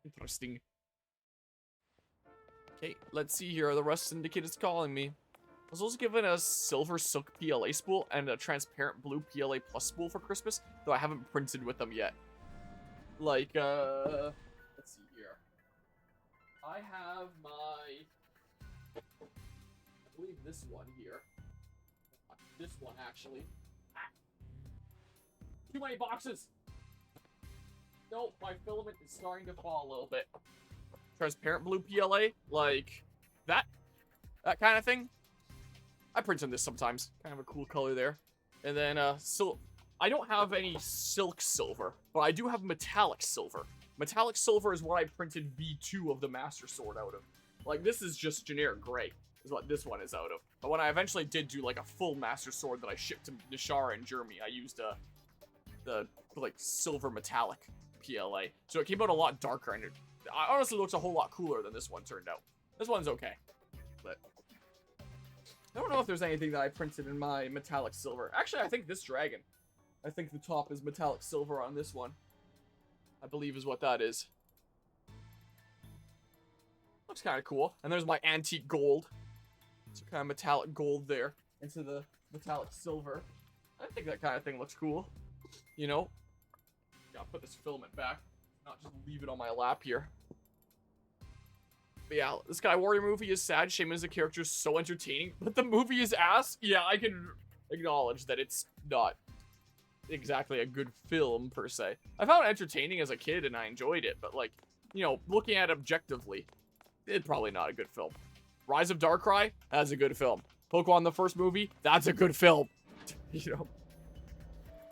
Interesting. Okay, let's see here. The Rust Syndicate is calling me. I was also given a silver silk PLA spool and a transparent blue PLA plus spool for Christmas, though I haven't printed with them yet. Like, let's see here. I have I believe this one here. This one, actually. Too many boxes! Nope, my filament is starting to fall a little bit. Transparent blue PLA, like that kind of thing. I print on this sometimes. Kind of a cool color there. And then, I don't have any silk silver, but I do have metallic silver. Metallic silver is what I printed V2 of the Master Sword out of. Like, this is just generic gray, is what this one is out of. But when I eventually did do, like, a full Master Sword that I shipped to Nishara in Germany, I used, the, like, silver metallic PLA. So it came out a lot darker, and it honestly looks a whole lot cooler than this one turned out. This one's okay, but I don't know if there's anything that I printed in my metallic silver. Actually, I think this dragon. I think the top is metallic silver on this one. I believe is what that is. Looks kind of cool. And there's my antique gold. So kind of metallic gold there into the metallic silver. I think that kind of thing looks cool. You know? Gotta put this filament back. Not just leave it on my lap here. But yeah, the Sky Warrior movie is sad. Shaman as a character is so entertaining. But the movie is ass. Yeah, I can acknowledge that it's not exactly a good film, per se. I found it entertaining as a kid, and I enjoyed it. But, like, you know, looking at it objectively, it's probably not a good film. Rise of Darkrai, that's a good film. Pokemon the first movie, that's a good film. You know?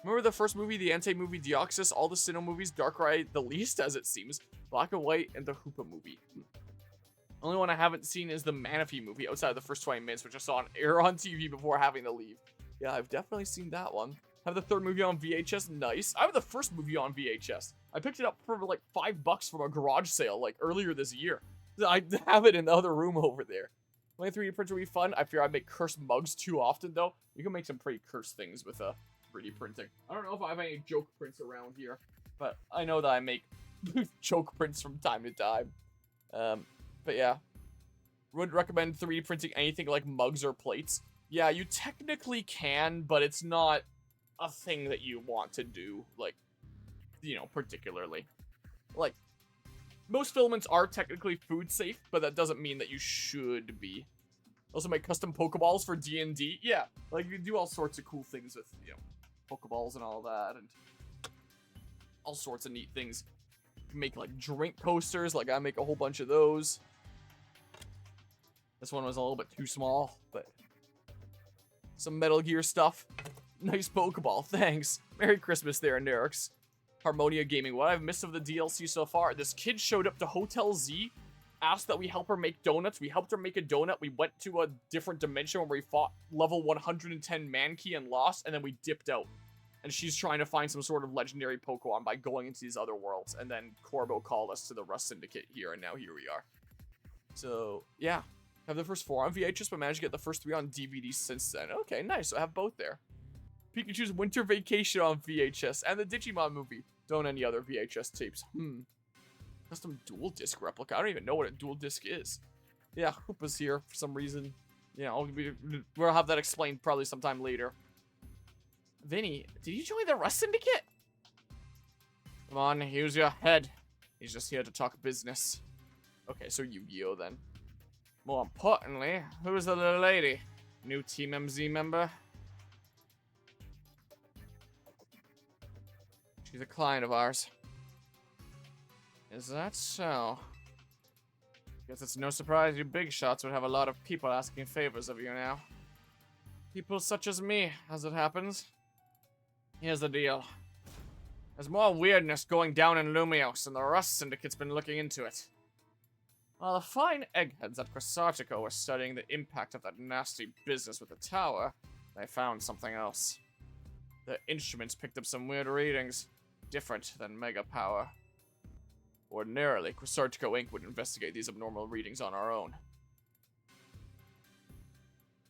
Remember the first movie, the Entei movie, Deoxys, all the Sinnoh movies, Darkrai the least, as it seems, Black and White, and the Hoopa movie. Only one I haven't seen is the Manaphy movie outside of the first 20 minutes, which I saw on air on TV before having to leave. Yeah, I've definitely seen that one. I have the third movie on VHS, nice. I have the first movie on VHS. I picked it up for like $5 from a garage sale like earlier this year. I have it in the other room over there. My 3D printer would be fun. I fear I make cursed mugs too often though. You can make some pretty cursed things with 3D printing. I don't know if I have any joke prints around here, but I know that I make joke prints from time to time. But yeah, would recommend 3D printing anything like mugs or plates. Yeah, you technically can, but it's not a thing that you want to do, like, you know, particularly. Like, most filaments are technically food safe, but that doesn't mean that you should be. Also make custom Pokeballs for D&D. Yeah, like, you can do all sorts of cool things with, you know, Pokeballs and all that, and all sorts of neat things. You can make, like, drink coasters, like I make a whole bunch of those. This one was a little bit too small, but some Metal Gear stuff. Nice Pokeball, thanks. Merry Christmas there, Nerix. Harmonia Gaming, what I've missed of the DLC so far. This kid showed up to Hotel Z, asked that we help her make donuts. We helped her make a donut. We went to a different dimension where we fought level 110 Mankey and lost, and then we dipped out. And she's trying to find some sort of legendary Pokemon by going into these other worlds. And then Corbo called us to the Rust Syndicate here, and now here we are. So, yeah. I have the first 4 on VHS, but managed to get the first 3 on DVD since then. Okay, nice. So I have both there. Pikachu's Winter Vacation on VHS, and the Digimon movie. Don't any other VHS tapes. Custom dual disc replica. I don't even know what a dual disc is. Yeah, Hoopa's here for some reason. Yeah, we'll have that explained probably sometime later. Vinny, did you join the Rust Syndicate? Come on, use your head. He's just here to talk business. Okay, so Yu-Gi-Oh then. More importantly, who's the little lady? New Team MZ member? She's a client of ours. Is that so? Guess it's no surprise you big shots would have a lot of people asking favors of you now. People such as me, as it happens. Here's the deal. There's more weirdness going down in Lumiose, and the Rust Syndicate's been looking into it. While the fine eggheads at Quasartico were studying the impact of that nasty business with the tower, they found something else. The instruments picked up some weird readings, different than Mega Power. Ordinarily, Quasartico Inc. would investigate these abnormal readings on our own.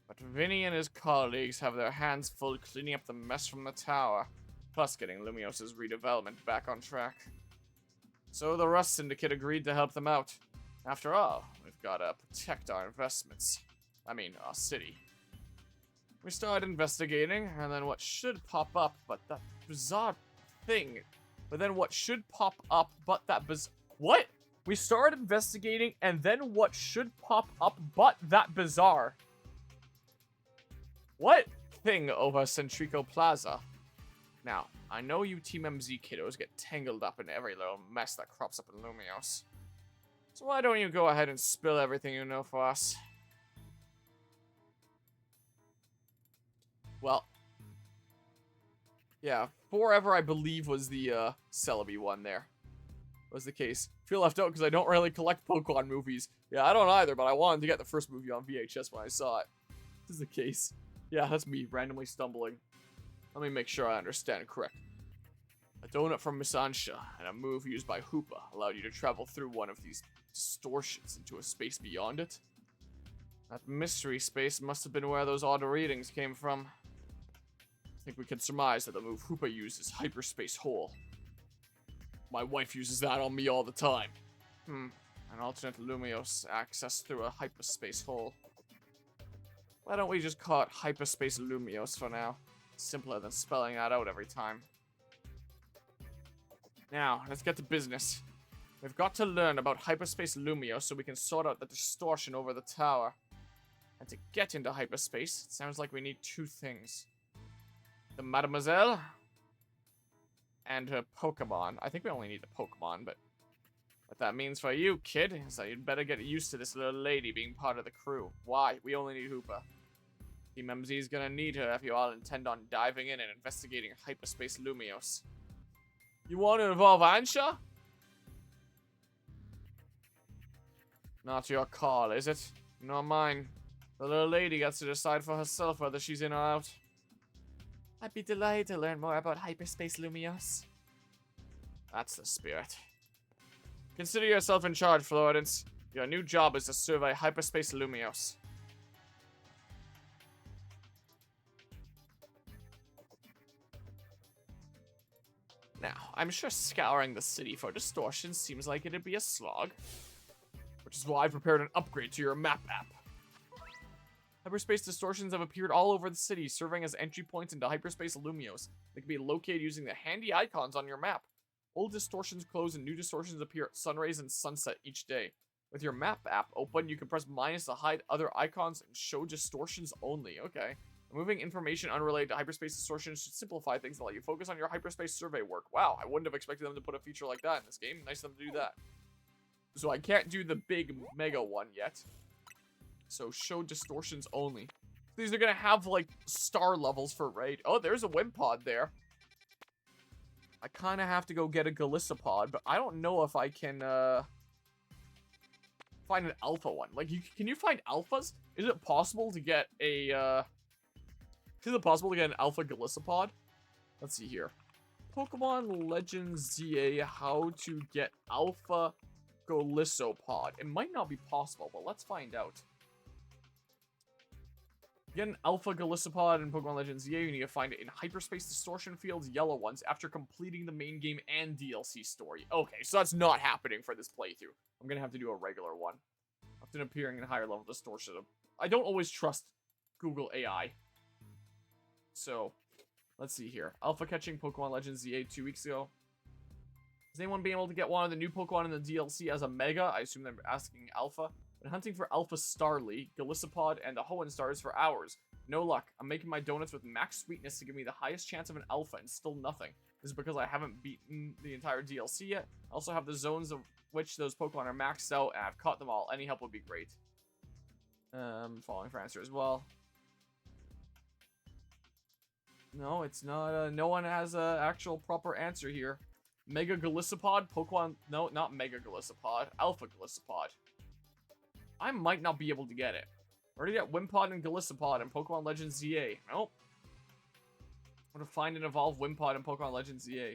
But Vinny and his colleagues have their hands full cleaning up the mess from the tower, plus getting Lumiose's redevelopment back on track. So the Rust Syndicate agreed to help them out. After all, we've got to protect our investments. I mean, our city. We started investigating, and then what should pop up, but that bizarre thing. But then what should pop up, but that what? We started investigating, and then what should pop up, but that bizarre. What thing over Centrico Plaza? Now, I know you Team MZ kiddos get tangled up in every little mess that crops up in Lumiose. So why don't you go ahead and spill everything you know for us? Well, yeah, Forever I believe was the Celebi one there. Was the case. Feel left out because I don't really collect Pokemon movies. Yeah, I don't either, but I wanted to get the first movie on VHS when I saw it. This is the case. Yeah, that's me randomly stumbling. Let me make sure I understand correct. A donut from Miss Ansha and a move used by Hoopa allowed you to travel through one of these distortions into a space beyond it. That mystery space must have been where those odd readings came from. I think we can surmise that the move Hoopa used is Hyperspace Hole. My wife uses that on me all the time. An alternate Lumiose access through a Hyperspace Hole. Why don't we just call it Hyperspace Lumiose for now? Simpler than spelling that out every time. Now, let's get to business. We've got to learn about Hyperspace Lumiose so we can sort out the distortion over the tower. And to get into hyperspace, it sounds like we need two things. The Mademoiselle and her Pokemon. I think we only need the Pokemon, but what that means for you, kid, is that you'd better get used to this little lady being part of the crew. Why? We only need Hoopa. Team MZ is gonna need her if you all intend on diving in and investigating Hyperspace Lumiose. You want to involve Ansha? Not your call, is it? Not mine. The little lady gets to decide for herself whether she's in or out. I'd be delighted to learn more about Hyperspace Lumiose. That's the spirit. Consider yourself in charge, Florence. Your new job is to survey Hyperspace Lumiose. Now, I'm sure scouring the city for distortions seems like it'd be a slog. Which is why I prepared an upgrade to your map app. Hyperspace distortions have appeared all over the city, serving as entry points into Hyperspace Lumiose. They can be located using the handy icons on your map. Old distortions close and new distortions appear at sunrise and sunset each day. With your map app open, you can press minus to hide other icons and show distortions only. Okay. Removing information unrelated to hyperspace distortions should simplify things and let you focus on your hyperspace survey work. Wow, I wouldn't have expected them to put a feature like that in this game. Nice of them to do that. So I can't do the big mega one yet. So show distortions only. These are gonna have like star levels for raid. Oh, there's a Wimpod there. I kind of have to go get a Golisopod, but I don't know if I can find an alpha one. Like, can you find alphas? Is it possible to get a Is it possible to get an alpha Golisopod? Let's see here. Pokemon Legends ZA, how to get alpha Golisopod. It might not be possible, but let's find out. Get an alpha Golisopod in Pokemon Legends ZA, you need to find it in Hyperspace Distortion Fields, yellow ones, after completing the main game and DLC story. Okay, so that's not happening for this playthrough. I'm gonna have to do a regular one. Often appearing in higher level distortion. I don't always trust Google AI. So, let's see here. Alpha catching Pokemon Legends ZA 2 weeks ago. Has anyone been able to get one of the new Pokemon in the DLC as a Mega? I assume they're asking Alpha. Been hunting for Alpha Starly, Golisopod, and the Hoenn stars for hours. No luck. I'm making my donuts with max sweetness to give me the highest chance of an Alpha, and still nothing. This is because I haven't beaten the entire DLC yet. I also have the zones of which those Pokemon are maxed out, and I've caught them all. Any help would be great. Following for answer as well. No, it's not. No one has an actual proper answer here. Mega Golisopod? Pokemon... No, not Mega Golisopod. Alpha Golisopod. I might not be able to get it. Already got Wimpod and Golisopod in Pokemon Legends ZA. Nope. I want to find and evolve Wimpod in Pokemon Legends ZA.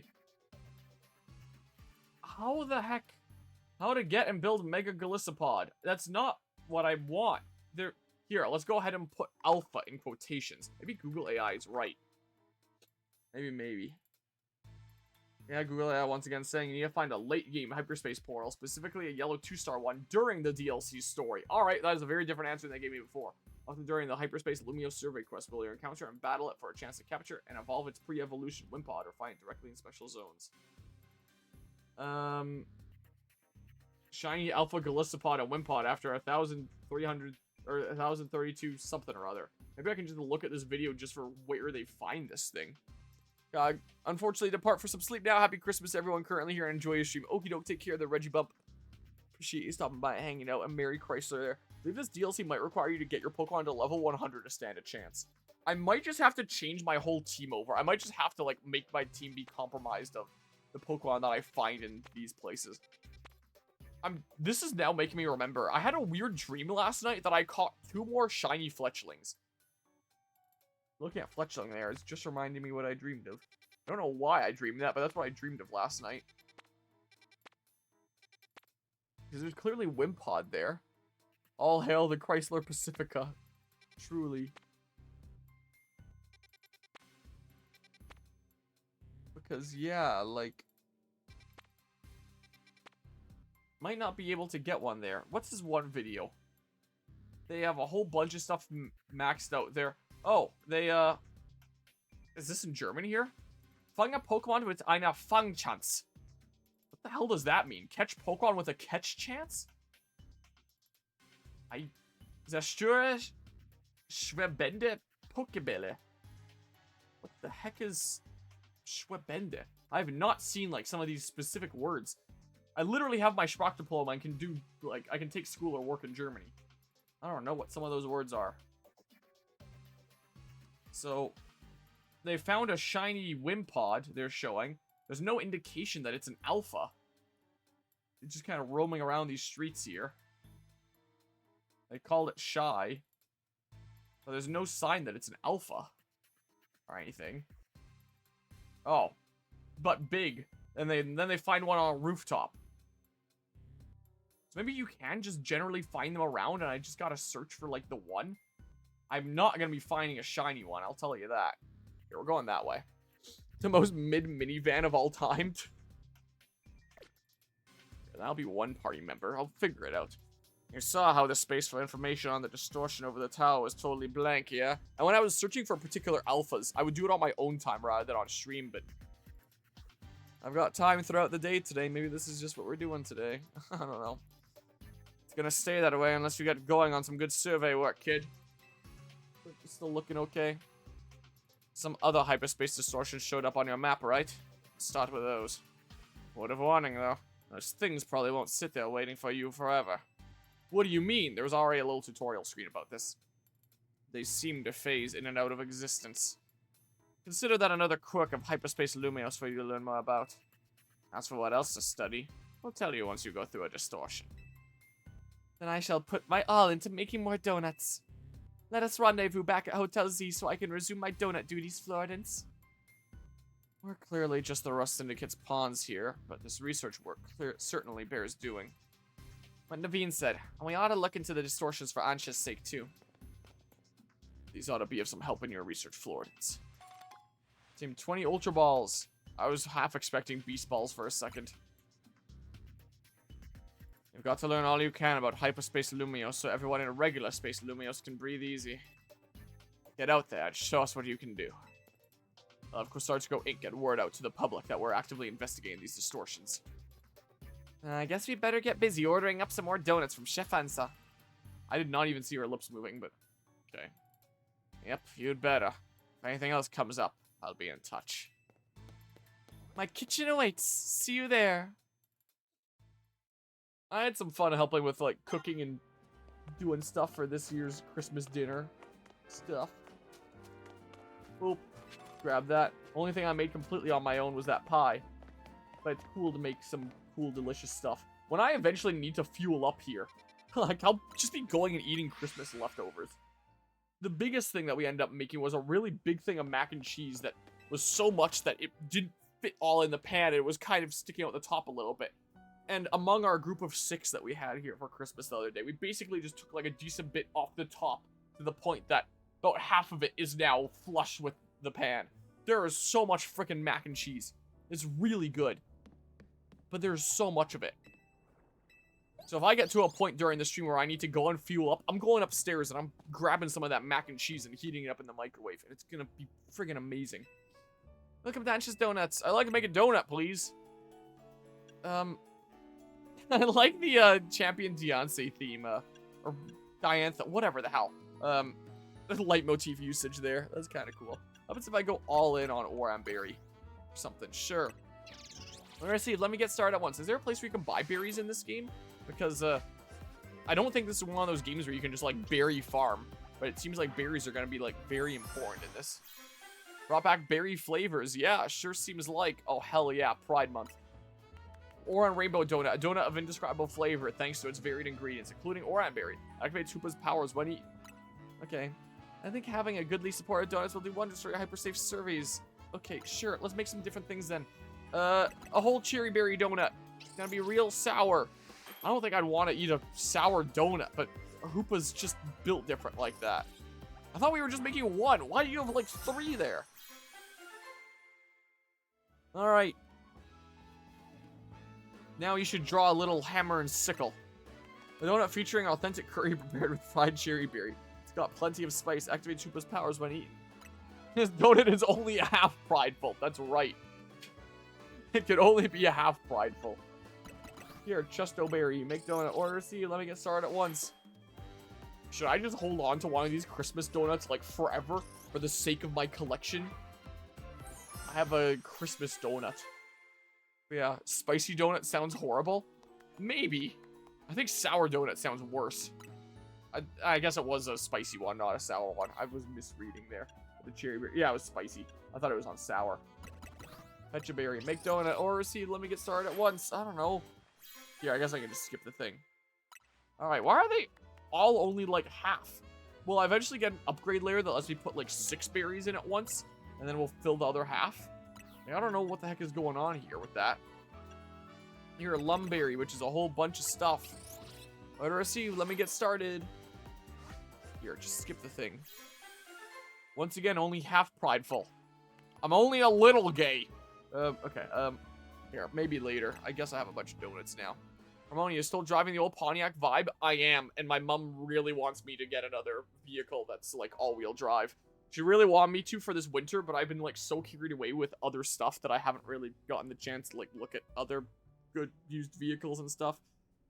How the heck? How to get and build Mega Golisopod? That's not what I want. Here, let's go ahead and put Alpha in quotations. Maybe Google AI is right. Maybe. Yeah, Gorilla once again saying you need to find a late game hyperspace portal, specifically a yellow 2-star one, during the DLC story. Alright, that is a very different answer than they gave me before. Often during the hyperspace Lumiose survey quest, will you encounter and battle it for a chance to capture and evolve its pre-evolution Wimpod or find it directly in special zones. Shiny Alpha Gallisopod and Wimpod after 1,300 or 1,032 something or other. Maybe I can just look at this video just for where they find this thing. Unfortunately, depart for some sleep now. Happy Christmas, everyone currently here, and enjoy your stream. Okie doke, take care of the Reggie Bump. Appreciate you stopping by and hanging out, and Merry Chrysler there. I believe this DLC might require you to get your Pokemon to level 100 to stand a chance. I might just have to change my whole team over. I might just have to, like, make my team be compromised of the Pokemon that I find in these places. This is now making me remember. I had a weird dream last night that I caught 2 more shiny Fletchlings. Looking at Fletchling there, it's just reminding me what I dreamed of. I don't know why I dreamed that, but that's what I dreamed of last night. Because there's clearly Wimpod there. All hail the Chrysler Pacifica. Truly. Because, yeah, like... might not be able to get one there. What's this one video? They have a whole bunch of stuff maxed out there. Oh, they, is this in German here? Fang a Pokemon with eine Fangchance. What the hell does that mean? Catch Pokemon with a catch chance? I zerstöre schwebende Pokebälle. What the heck is schwebende? I have not seen, like, some of these specific words. I literally have my Sprachdiploma and can do, like, I can take school or work in Germany. I don't know what some of those words are. So, they found a shiny Wimpod, they're showing. There's no indication that it's an alpha. It's just kind of roaming around these streets here. They called it shy. But there's no sign that it's an alpha. Or anything. Oh. But big. And then they find one on a rooftop. So maybe you can just generally find them around and I just gotta search for, like, the one. I'm not gonna be finding a shiny one, I'll tell you that. Here, we're going that way. The most mid-minivan of all time. That'll be one party member. I'll figure it out. You saw how the space for information on the distortion over the tower was totally blank, yeah? And when I was searching for particular alphas, I would do it on my own time rather than on stream, but... I've got time throughout the day today. Maybe this is just what we're doing today. I don't know. It's gonna stay that way unless you get going on some good survey work, kid. Still looking okay. Some other hyperspace distortions showed up on your map, right? Start with those. Word of warning, though. Those things probably won't sit there waiting for you forever. What do you mean? There was already a little tutorial screen about this. They seem to phase in and out of existence. Consider that another quirk of Hyperspace Lumiose for you to learn more about. As for what else to study, I'll tell you once you go through a distortion. Then I shall put my all into making more donuts. Let us rendezvous back at Hotel Z so I can resume my donut duties, Floridance. We're clearly just the Rust Syndicate's pawns here, but this research work certainly bears doing. What Naveen said, and we ought to look into the distortions for Ansha's sake, too. These ought to be of some help in your research, Floridance. Team 20 Ultra Balls. I was half expecting Beast Balls for a second. You've got to learn all you can about Hyperspace Lumiose so everyone in a regular space Lumiose can breathe easy. Get out there and show us what you can do. Of course, start to go ink, get word out to the public that we're actively investigating these distortions. I guess we better get busy ordering up some more donuts from Chef Ansa. I did not even see her lips moving, but okay. Yep, you'd better. If anything else comes up, I'll be in touch. My kitchen awaits. See you there. I had some fun helping with, like, cooking and doing stuff for this year's Christmas dinner stuff. Oop. Grab that. Only thing I made completely on my own was that pie. But it's cool to make some cool, delicious stuff. When I eventually need to fuel up here, like, I'll just be going and eating Christmas leftovers. The biggest thing that we ended up making was a really big thing of mac and cheese that was so much that it didn't fit all in the pan. It was kind of sticking out the top a little bit. And among our group of 6 that we had here for Christmas the other day, we basically just took like a decent bit off the top to the point that about half of it is now flush with the pan. There is so much freaking mac and cheese. It's really good. But there's so much of it. So if I get to a point during the stream where I need to go and fuel up, I'm going upstairs and I'm grabbing some of that mac and cheese and heating it up in the microwave. And it's going to be friggin' amazing. Welcome to Anxious Donuts. I'd like to make a donut, please. I like the Champion Beyonce theme. Or Diantha, whatever the hell. Leitmotif usage there. That's kind of cool. How about if I go all in on Oranberry? Or something. Sure. Let's see. Let me get started at once. Is there a place where you can buy berries in this game? Because, I don't think this is one of those games where you can just, like, berry farm. But it seems like berries are going to be, like, very important in this. Brought back berry flavors. Yeah, sure seems like. Oh, hell yeah. Pride Month. Oran Rainbow Donut. A donut of indescribable flavor thanks to its varied ingredients, including Oranberry. Activates Hoopa's powers when eaten. Okay. I think having a goodly supported donuts will do wonders for your hypersafe surveys. Okay, sure. Let's make some different things then. A whole cherry berry donut. It's gonna be real sour. I don't think I'd want to eat a sour donut, but Hoopa's just built different like that. I thought we were just making one. Why do you have like 3 there? Alright. Now you should draw a little hammer and sickle. A donut featuring authentic curry prepared with fried cherry berry. It's got plenty of spice. Activates Hoopa's powers when eaten. This donut is only a half prideful. That's right. It can only be a half prideful. Here, Chustoberry. Make donut order. See, let me get started at once. Should I just hold on to one of these Christmas donuts like forever for the sake of my collection? I have a Christmas donut. Yeah, spicy donut sounds horrible. Maybe. I think sour donut sounds worse. I guess it was a spicy one, not a sour one. I was misreading there. The cherry berry. Yeah, it was spicy. I thought it was on sour. Fetch a berry. Make donut or receipt. Let me get started at once. I don't know. Yeah, I guess I can just skip the thing. Alright, why are they all only like half? Will I eventually get an upgrade layer that lets me put like 6 berries in at once? And then we'll fill the other half? I don't know what the heck is going on here with that. Here, Lumberry, which is a whole bunch of stuff. Order received. Let me get started. Here, just skip the thing. Once again, only half prideful. I'm only a little gay. Okay, here, maybe later. I guess I have a bunch of donuts now. Harmonia, still driving the old Pontiac vibe? I am, and my mom really wants me to get another vehicle that's, like, all-wheel drive. She really wanted me to for this winter, but I've been, like, so carried away with other stuff that I haven't really gotten the chance to, like, look at other good used vehicles and stuff.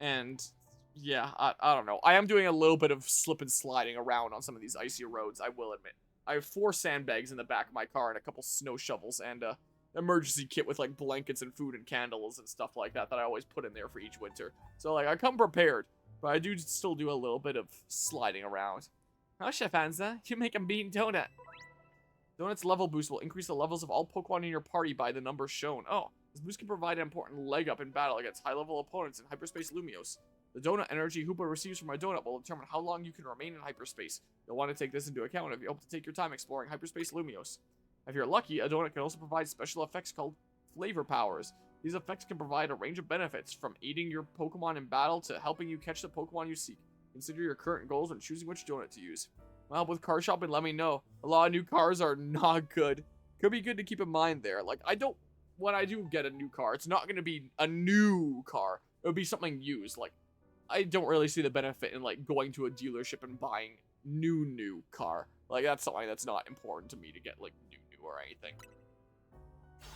And, yeah, I don't know. I am doing a little bit of slip and sliding around on some of these icy roads, I will admit. I have 4 sandbags in the back of my car and a couple snow shovels and a emergency kit with like blankets and food and candles and stuff like that I always put in there for each winter. So like I come prepared, but I do still do a little bit of sliding around. Oh, Chef Anza, you make a mean donut. Donut's level boost will increase the levels of all Pokemon in your party by the numbers shown. Oh, this boost can provide an important leg up in battle against high-level opponents in Hyperspace Lumiose. The donut energy Hoopa receives from a donut will determine how long you can remain in hyperspace. You'll want to take this into account if you hope to take your time exploring Hyperspace Lumiose. If you're lucky, a donut can also provide special effects called flavor powers. These effects can provide a range of benefits, from aiding your Pokemon in battle to helping you catch the Pokemon you seek. Consider your current goals when choosing which donut to use. Want help with car shopping? Let me know. A lot of new cars are not good. Could be good to keep in mind there. Like, when I do get a new car, it's not going to be a new car. It would be something used. Like, I don't really see the benefit in, like, going to a dealership and buying new car. Like, that's something that's not important to me to get, like, new or anything.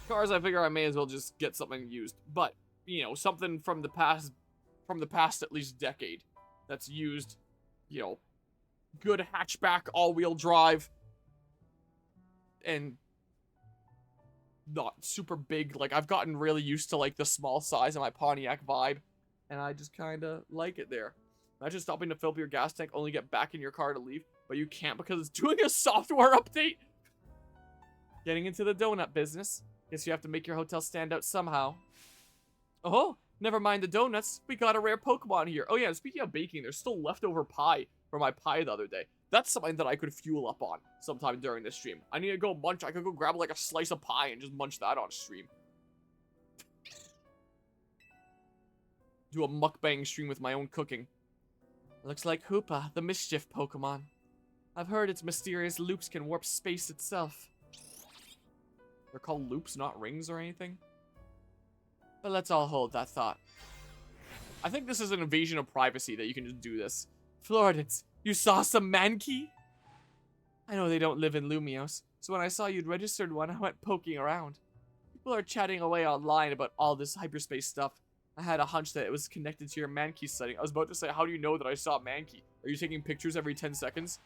Cars, I figure I may as well just get something used. But, you know, something from the past at least decade that's used, you know, good hatchback, all-wheel drive, and not super big. Like, I've gotten really used to, like, the small size of my Pontiac vibe, and I just kind of like it there. Imagine stopping to fill up your gas tank, only get back in your car to leave, but you can't because it's doing a software update. Getting into the donut business. Guess you have to make your hotel stand out somehow. Oh, never mind the donuts. We got a rare Pokemon here. Oh yeah, speaking of baking, there's still leftover pie from my pie the other day. That's something that I could fuel up on sometime during this stream. I need to go munch. I could go grab like a slice of pie and just munch that on stream. Do a mukbang stream with my own cooking. Looks like Hoopa, the mischief Pokemon. I've heard its mysterious loops can warp space itself. They're called loops, not rings or anything? But let's all hold that thought. I think this is an invasion of privacy that you can just do this. Floridans, you saw some Mankey? I know they don't live in Lumiose, so when I saw you'd registered one, I went poking around. People are chatting away online about all this hyperspace stuff. I had a hunch that it was connected to your Mankey sighting. I was about to say, how do you know that I saw Mankey? Are you taking pictures every 10 seconds?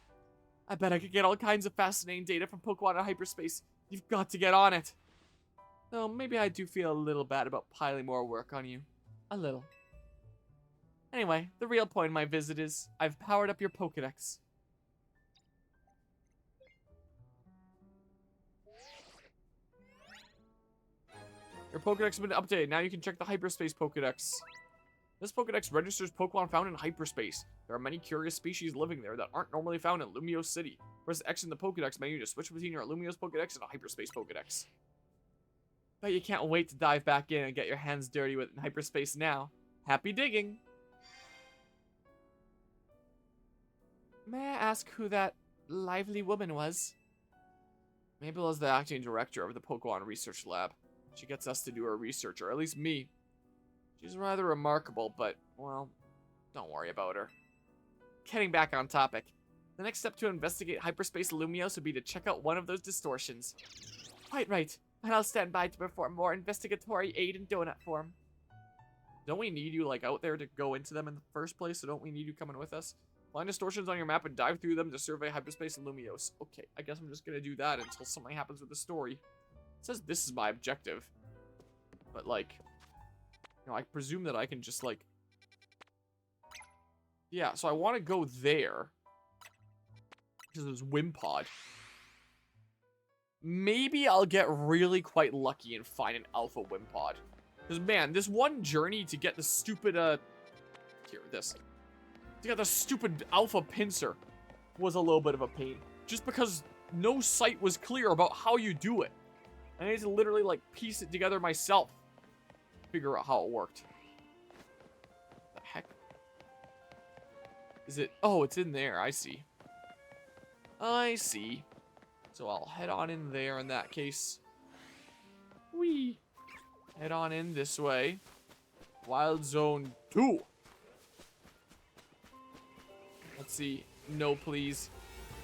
I bet I could get all kinds of fascinating data from Pokemon in hyperspace. You've got to get on it. Though maybe I do feel a little bad about piling more work on you. A little. Anyway, the real point of my visit is, I've powered up your Pokédex. Your Pokédex has been updated. Now you can check the Hyperspace Pokédex. This Pokédex registers Pokemon found in hyperspace. There are many curious species living there that aren't normally found in Lumiose City. Press X in the Pokédex menu to switch between your Lumiose Pokédex and a Hyperspace Pokédex. Bet you can't wait to dive back in and get your hands dirty with hyperspace now. Happy digging! May I ask who that lively woman was? Mabel is the acting director of the Pokemon Research Lab. She gets us to do her research, or at least me. She's rather remarkable, but, well, don't worry about her. Getting back on topic. The next step to investigate Hyperspace Lumiose would be to check out one of those distortions. Quite right. And I'll stand by to perform more investigatory aid in donut form. Don't we need you, like, out there to go into them in the first place? So don't we need you coming with us? Find distortions on your map and dive through them to survey Hyperspace Lumiose. Okay, I guess I'm just gonna do that until something happens with the story. It says this is my objective. But, like, you know, I presume that I can just, like... Yeah, so I want to go there. Because there's Wimpod. Maybe I'll get really quite lucky and find an Alpha Wimpod. Because, man, this one journey to get the stupid, Here, this. To get the stupid Alpha Pinsir was a little bit of a pain. Just because no sight was clear about how you do it. I need to literally, like, piece it together myself. Figure out how it worked. The heck? Is it? Oh, it's in there. I see. I see. So I'll head on in there in that case. Whee! Head on in this way. Wild Zone 2. Let's see. No, please.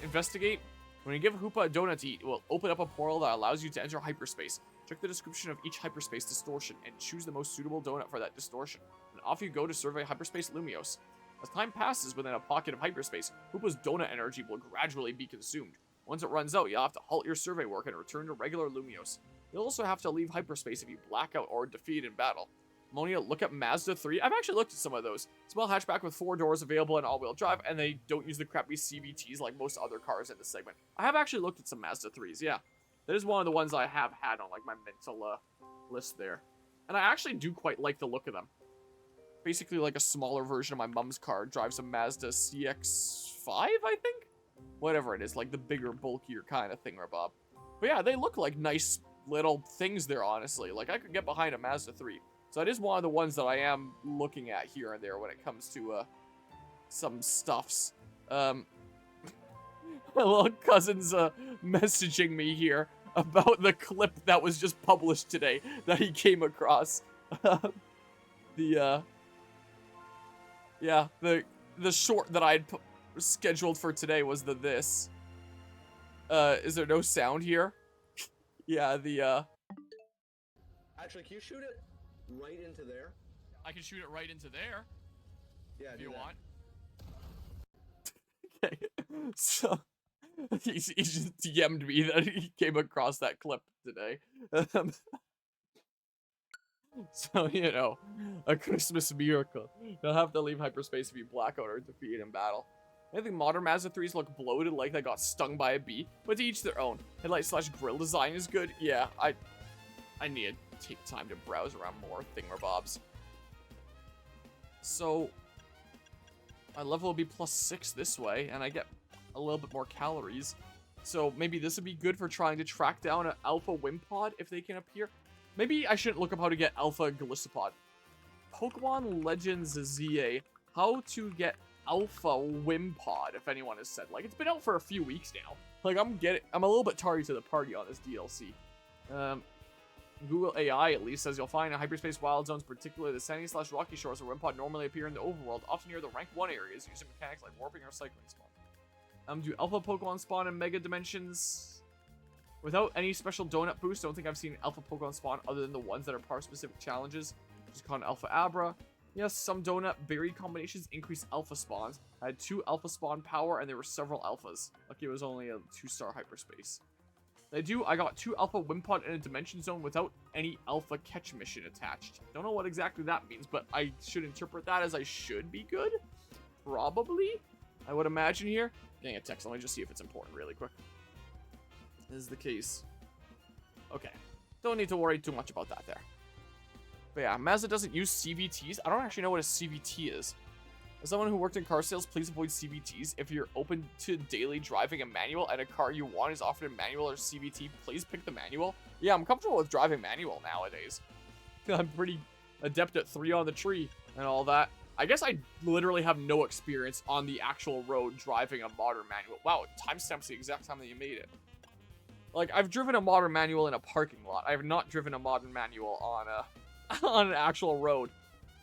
Investigate. When you give Hoopa a donut to eat, it will open up a portal that allows you to enter hyperspace. Check the description of each hyperspace distortion and choose the most suitable donut for that distortion. And off you go to survey Hyperspace Lumiose. As time passes within a pocket of hyperspace, Hoopa's donut energy will gradually be consumed. Once it runs out, you'll have to halt your survey work and return to regular Lumiose. You'll also have to leave hyperspace if you black out or defeat in battle. Monia, look up Mazda 3. I've actually looked at some of those. Small hatchback with 4 doors available and all-wheel drive, and they don't use the crappy CVTs like most other cars in this segment. I have actually looked at some Mazda 3s, yeah. That is one of the ones I have had on, like, my mental, list there. And I actually do quite like the look of them. Basically, like, a smaller version of my mom's car drives a Mazda CX-5, I think? Whatever it is, like, the bigger, bulkier kind of thingamabob. But yeah, they look like nice little things there, honestly. Like, I could get behind a Mazda 3. So that is one of the ones that I am looking at here and there when it comes to, some stuffs. My little cousin's, messaging me here about the clip that was just published today that he came across. Yeah, the short that I had scheduled for today was this. Is there no sound here? Yeah, Actually, can you shoot it right into there? I can shoot it right into there. Yeah, if you that. want. Okay, so he just DM'd me that he came across that clip today. So, you know, a Christmas miracle. You'll have to leave hyperspace if you black out or defeat in battle. I think modern Mazda 3s look bloated like they got stung by a bee, but to each their own. Headlight / grill design is good. Yeah, I need to take time to browse around more thingamabobs. So, my level will be +6 this way, and I get a little bit more calories. So maybe this would be good for trying to track down an Alpha Wimpod if they can appear. Maybe I shouldn't look up how to get Alpha Golisopod. Pokemon Legends ZA, how to get Alpha Wimpod, if anyone has said. Like, it's been out for a few weeks now. Like, I'm a little bit tardy to the party on this DLC. Google AI at least says you'll find in hyperspace wild zones, particularly the sandy/rocky shores where Wimpod normally appear in the overworld, often near the rank 1 areas, using mechanics like warping or cycling spawn. Do alpha Pokemon spawn in mega dimensions? Without any special donut boost, don't think I've seen alpha Pokemon spawn other than the ones that are part of specific challenges. Just called Alpha Abra. Yes, some donut berry combinations increase alpha spawns. I had 2 alpha spawn power and there were several alphas. Lucky it was only a 2-star hyperspace. I got 2 alpha Wimpod in a dimension zone without any alpha catch mission attached. Don't know what exactly that means, but I should interpret that as I should be good? Probably? I would imagine here. Getting a text, let me just see if it's important really quick. This is the case. Okay. Don't need to worry too much about that there. But yeah, Mazda doesn't use CVTs. I don't actually know what a CVT is. As someone who worked in car sales, please avoid CVTs. If you're open to daily driving a manual and a car you want is offered in manual or CVT, please pick the manual. Yeah, I'm comfortable with driving manual nowadays. I'm pretty adept at 3 on the tree and all that. I guess I literally have no experience on the actual road driving a modern manual. Wow, timestamp's the exact time that you made it. Like, I've driven a modern manual in a parking lot. I have not driven a modern manual on on an actual road.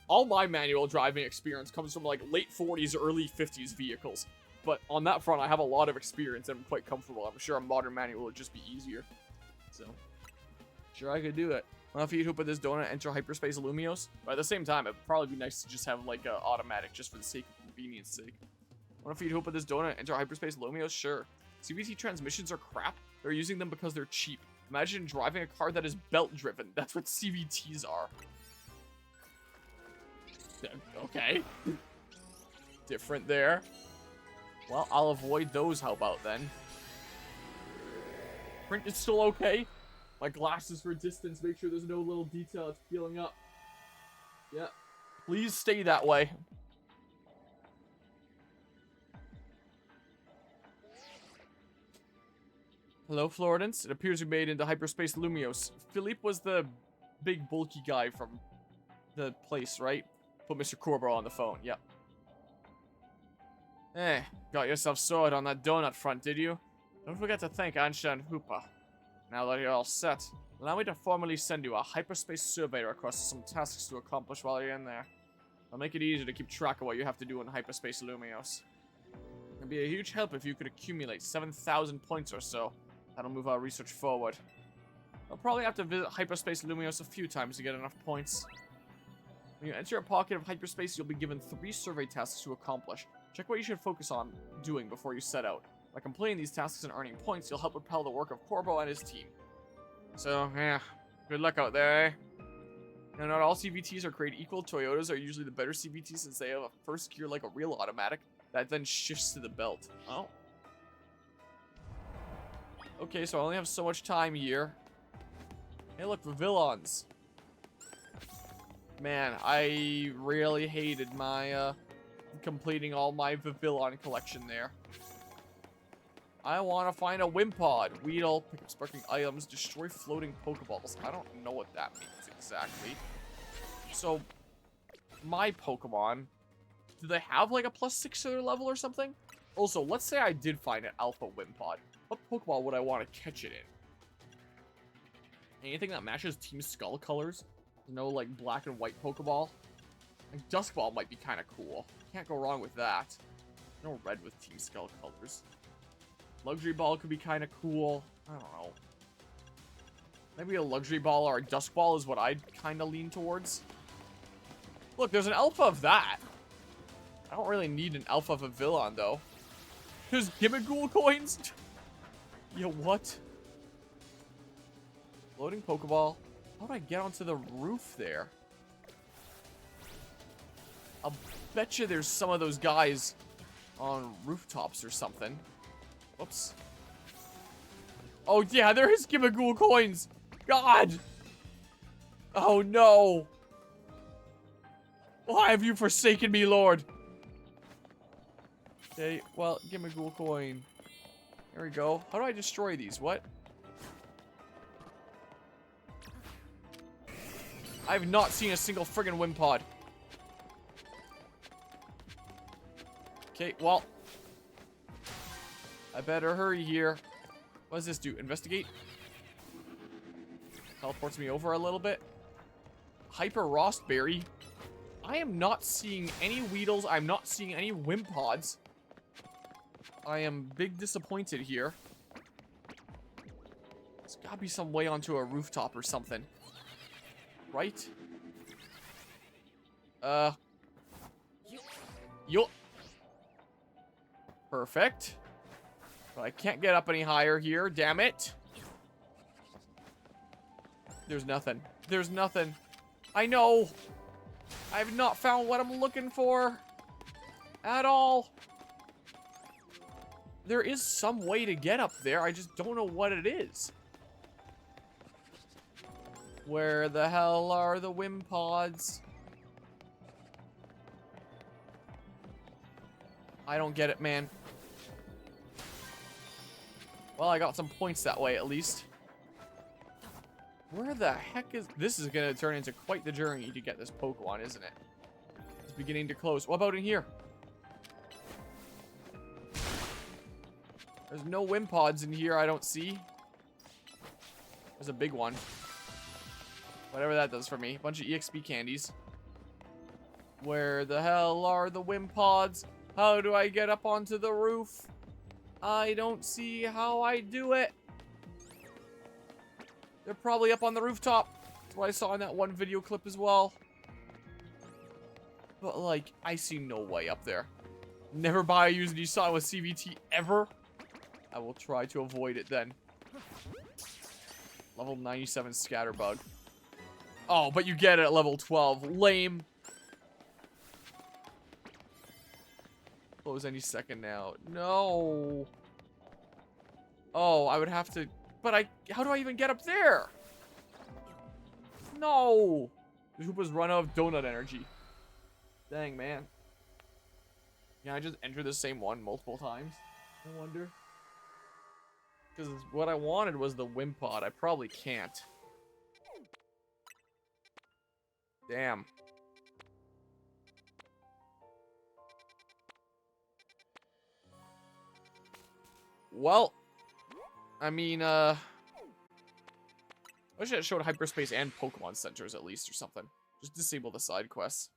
All my manual driving experience comes from like late 40s, early 50s vehicles. But on that front, I have a lot of experience and I'm quite comfortable. I'm sure a modern manual would just be easier. So, sure I could do it. Well, if you hoop with this donut, enter hyperspace Lumiose. But at the same time, it'd probably be nice to just have like a automatic just for the sake of convenience sake. What if you hoop with this donut, enter hyperspace Lumiose? Sure. CVT transmissions are crap. They're using them because they're cheap. Imagine driving a car that is belt driven. That's what CVTs are. Okay. Different there. Well, I'll avoid those. How about then? Print is still okay. My glasses for distance. Make sure there's no little detail that's peeling up. Yeah. Please stay that way. Hello, Floridans. It appears we made into hyperspace Lumiose. Philippe was the big bulky guy from the place, right? Put Mr. Corbo on the phone. Yep. Eh, got yourself sorted on that donut front, did you? Don't forget to thank Ansha and Hoopa. Now that you're all set, allow me to formally send you a hyperspace survey request with some tasks to accomplish while you're in there. I'll make it easier to keep track of what you have to do in hyperspace Lumiose. It'd be a huge help if you could accumulate 7,000 points or so. That'll move our research forward. I'll probably have to visit hyperspace Lumiose a few times to get enough points. When you enter a pocket of hyperspace, you'll be given 3 survey tasks to accomplish. Check what you should focus on doing before you set out. By completing these tasks and earning points, you'll help propel the work of Corbo and his team. So, yeah, good luck out there, eh? Now, not all CVTs are created equal. Toyotas are usually the better CVTs since they have a first gear like a real automatic that then shifts to the belt. Oh. Okay, so I only have so much time here. Hey, look, Vivillons. Man, I really hated my, completing all my Vivillon collection there. I want to find a Wimpod. Weedle, pick up sparkling items, destroy floating Pokeballs. I don't know what that means exactly. So, my Pokemon, do they have like a +6 to their level or something? Also, let's say I did find an Alpha Wimpod. What Pokeball would I want to catch it in? Anything that matches Team Skull colors? No, like, black and white Pokeball? Like, Duskball might be kind of cool. Can't go wrong with that. No red with Team Skull colors. Luxury Ball could be kind of cool. I don't know. Maybe a Luxury Ball or a Dusk Ball is what I'd kind of lean towards. Look, there's an Alpha of that. I don't really need an Alpha of a Vivillon, though. There's Gimmighoul coins? Yo, what? Loading Pokeball. How do I get onto the roof there? I'll bet you there's some of those guys on rooftops or something. Whoops. Oh, yeah, there is Gimmighoul coins. God. Oh, no. Why have you forsaken me, Lord? Okay, well, Gimmighoul coin. There we go. How do I destroy these? What? I've not seen a single friggin' Wimpod. Okay, well. I better hurry here. What does this do? Investigate? Teleports me over a little bit. Hyper Rostberry. I am not seeing any Weedles. I'm not seeing any Wimpods. I am big disappointed here. There's gotta be some way onto a rooftop or something. Right? Yo. Perfect. But I can't get up any higher here. Damn it. There's nothing. There's nothing. I know. I've not found what I'm looking for. At all. There is some way to get up there. I just don't know what it is. Where the hell are the Wimpods? I don't get it, man. Well, I got some points that way, at least. Where the heck is... This is going to turn into quite the journey to get this Pokemon, isn't it? It's beginning to close. What about in here? There's no Wimpods in here, I don't see. There's a big one. Whatever that does for me. A bunch of EXP candies. Where the hell are the Wimpods? How do I get up onto the roof? I don't see how I do it. They're probably up on the rooftop. That's what I saw in that one video clip as well. But, like, I see no way up there. Never buy a Used Nissan with CVT ever. I will try to avoid it then. Level 97 Scatterbug. Oh, but you get it at level 12. Lame. Close any second now. No. Oh, I would have to... But how do I even get up there? No. The Hoopas run out of donut energy. Dang, man. Can I just enter the same one multiple times? I wonder. Because what I wanted was the Wimpod. I probably can't. Damn. Well, I mean, I wish it showed Hyperspace and Pokemon Centers at least or something. Just disable the side quests.